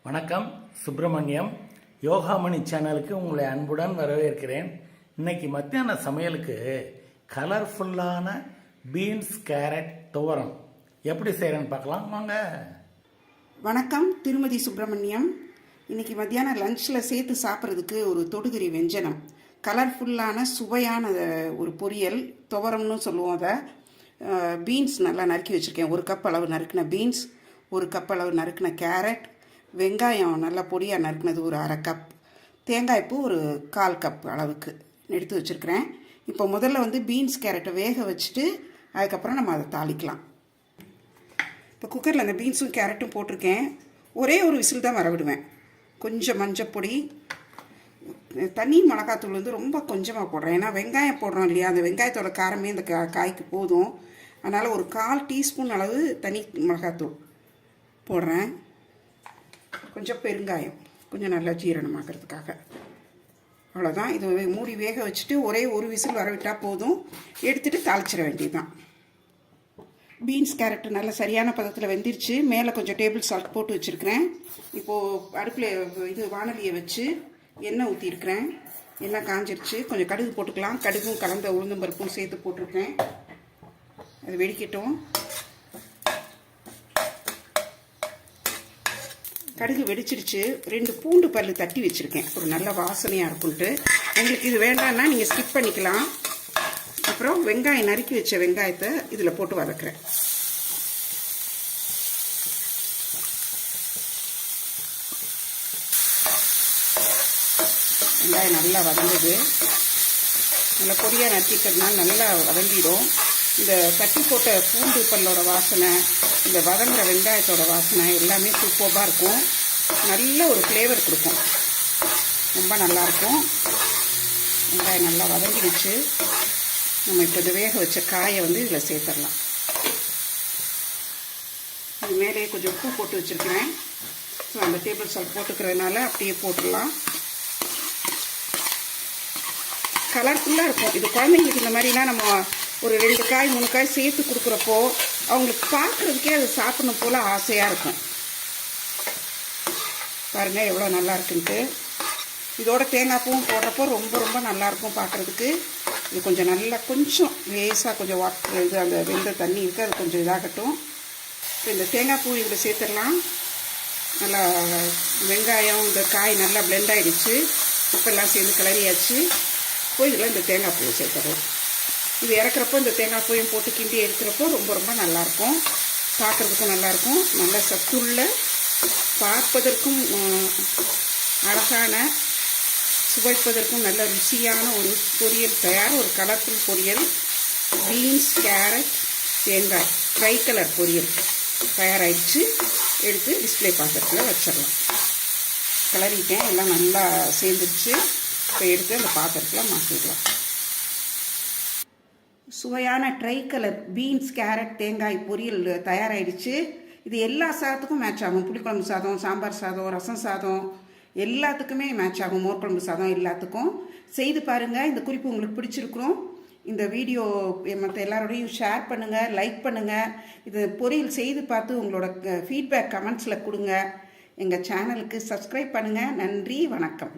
வணக்கம். சுப்பிரமணியம் யோகாமணி சேனலுக்கு உங்களை அன்புடன் வரவேற்கிறேன். இன்னைக்கு மத்தியான சமையலுக்கு கலர்ஃபுல்லான பீன்ஸ் கேரட் துவரம் எப்படி செய்கிறேன்னு பார்க்கலாம் வாங்க. வணக்கம், திருமதி சுப்பிரமணியம். இன்றைக்கி மத்தியானம் லஞ்சில் சேர்த்து சாப்பிட்றதுக்கு ஒரு தொடுகறி வெஞ்சனம், கலர்ஃபுல்லான சுவையான ஒரு பொரியல், துவரம்னு சொல்லுவோம். அதை பீன்ஸ் நல்லா நறுக்கி வச்சுருக்கேன். 1 கப் அளவு நறுக்கின பீன்ஸ், 1 கப் அளவு நறுக்கின கேரட், வெங்காயம் நல்லா பொடியாக நறுக்கினது ஒரு 1/2 கப், தேங்காய்ப்பூ ஒரு 1/4 கப் அளவுக்கு எடுத்து வச்சுருக்கிறேன். இப்போ முதல்ல பீன்ஸ் கேரட்டை வேக வச்சுட்டு அதுக்கப்புறம் நம்ம அதை தாளிக்கலாம். இப்போ குக்கரில் அந்த பீன்ஸும் கேரட்டும் போட்டிருக்கேன். ஒரே ஒரு விசில் தான் வரவிடுவேன். கொஞ்சம் மஞ்சப்பொடி, தனி மிளகாத்தூள் ரொம்ப கொஞ்சமாக போடுறேன். ஏன்னா வெங்காயம் போடுறோம் இல்லையா, அந்த வெங்காயத்தோட காரமே இந்த காய்க்கு போதும். அதனால் ஒரு 1/4 டீஸ்பூன் அளவு தனி மிளகாத்தூள் போடுறேன். கொஞ்சம் பெருங்காயம், கொஞ்சம் நல்லா ஜீரணமாக்கிறதுக்காக. அவ்வளோதான். இது மூடி வேக வச்சுட்டு ஒரே ஒரு விசில் வரவிட்டால் போதும். எடுத்துகிட்டு தாளிச்சிட வேண்டியதுதான். பீன்ஸ் கேரட்டு நல்லா சரியான பதத்தில் வெந்துருச்சு. மேலே கொஞ்சம் டேபிள் சால்ட் போட்டு வச்சுருக்கிறேன். இப்போது அடுப்பில் வானலியை வச்சு எண்ணெய் ஊற்றிருக்கிறேன். எண்ணெய் காஞ்சிருச்சு. கொஞ்சம் கடுகு போட்டுக்கலாம். கடுகும் கலந்த உளுந்தம் பருப்பும் சேர்த்து போட்டிருக்கேன். அது வெடிக்கட்டும். கடுகு வெடிச்சிருச்சு. 2 பூண்டு பல் தட்டி வச்சுருக்கேன், ஒரு நல்ல வாசனையாக இருக்குன்ட்டு. உங்களுக்கு இது வேண்டாம்னா நீங்கள் ஸ்கிப் பண்ணிக்கலாம். அப்புறம் வெங்காயம் நறுக்கி வச்ச வெங்காயத்தை இதில் போட்டு வதக்குறேன். வெங்காயம் நல்லா வதங்குது. நல்லா பொடியாக நறுக்கிட்டதுனால நல்லா வதங்கிடும். இந்த தட்டி போட்ட பூண்டு பல்லோட வாசனை, இந்த வதங்குற வெங்காயத்தோட வாசனை எல்லாமே சூப்பராக இருக்கும். நல்ல ஒரு ஃப்ளேவர் கொடுக்கும். ரொம்ப நல்லாயிருக்கும். வெங்காயம் நல்லா வதங்கிடுச்சு. நம்ம இப்போ இந்த வேக வச்ச காயை இதில் சேர்த்துடலாம். இது மேலே கொஞ்சம் உப்பு போட்டு வச்சுருக்கிறேன். ஸோ அந்த டேபிள் சால்ட் போட்டுக்கிறதுனால அப்படியே போட்டுடலாம். கலர்ஃபுல்லாக இருக்கும். இது குழந்தைங்களுக்கு இந்த மாதிரிலாம் நம்ம ஒரு 2 காய் 3 காய் சேர்த்து கொடுக்குறப்போ அவங்களுக்கு பார்க்குறதுக்கே அது சாப்பிடணும் போல் ஆசையாக இருக்கும். பாருங்கள் எவ்வளோ நல்லா இருக்குன்ட்டு. இதோட தேங்காய் பூவும் போடுறப்போ ரொம்ப ரொம்ப நல்லாயிருக்கும் பார்க்குறதுக்கு. இது கொஞ்சம் நல்லா கொஞ்சம் லேசாக கொஞ்சம் வாட்டர் அந்த வெந்த தண்ணி இருக்குது, அது கொஞ்சம் இதாகட்டும். இப்போ இந்த தேங்காய் பூ இதில் சேர்த்துடலாம். நல்லா வெங்காயம் இந்த காய் நல்லா பிளெண்ட் ஆகிடுச்சு. உப்பெல்லாம் சேர்ந்து கிளறியாச்சு. இப்போ இதில் இந்த தேங்காய் பூவை சேர்த்துடலாம். இது இறக்குறப்போ இந்த தேங்காய் பூவையும் போட்டு கிண்டி எடுக்கிறப்போ ரொம்ப ரொம்ப நல்லாயிருக்கும். பார்க்குறதுக்கும் நல்லாயிருக்கும். நல்ல சத்துள்ள, பார்ப்பதற்கும் அழகான, சுவைப்பதற்கும் நல்ல ருசியான ஒரு பொரியல் தயார். ஒரு கலர்ஃபுல் பொரியல், பீன்ஸ் கேரட் தேங்காய் ட்ரை கலர் பொரியல் தயாராகிடுச்சு. எடுத்து டிஸ்பிளே பாத்திரத்தில் வச்சிடலாம். கிளறிட்டேன், எல்லாம் நல்லா சேர்ந்துருச்சு. இப்போ எடுத்து அந்த பாத்திரத்தில் மாற்றிடலாம். சுவையான ட்ரை கலர் பீன்ஸ் கேரட் தேங்காய் பொரியல் தயாராகிடுச்சு. இது எல்லா சாதத்துக்கும் மேட்ச் ஆகும். புளிக்குழம்பு சாதம், சாம்பார் சாதம், ரசம் சாதம் எல்லாத்துக்குமே மேட்ச் ஆகும். மோர்க்குழம்பு சாதம் எல்லாத்துக்கும் செய்து பாருங்கள். இந்த குறிப்பு உங்களுக்கு பிடிச்சிருக்கிறோம். இந்த வீடியோ மற்ற எல்லாரோடையும் ஷேர் பண்ணுங்கள், லைக் பண்ணுங்கள். இது பொரியல் செய்து பார்த்து உங்களோட ஃபீட்பேக் கமெண்ட்ஸில் கொடுங்க. எங்கள் சேனலுக்கு சப்ஸ்கிரைப் பண்ணுங்கள். நன்றி, வணக்கம்.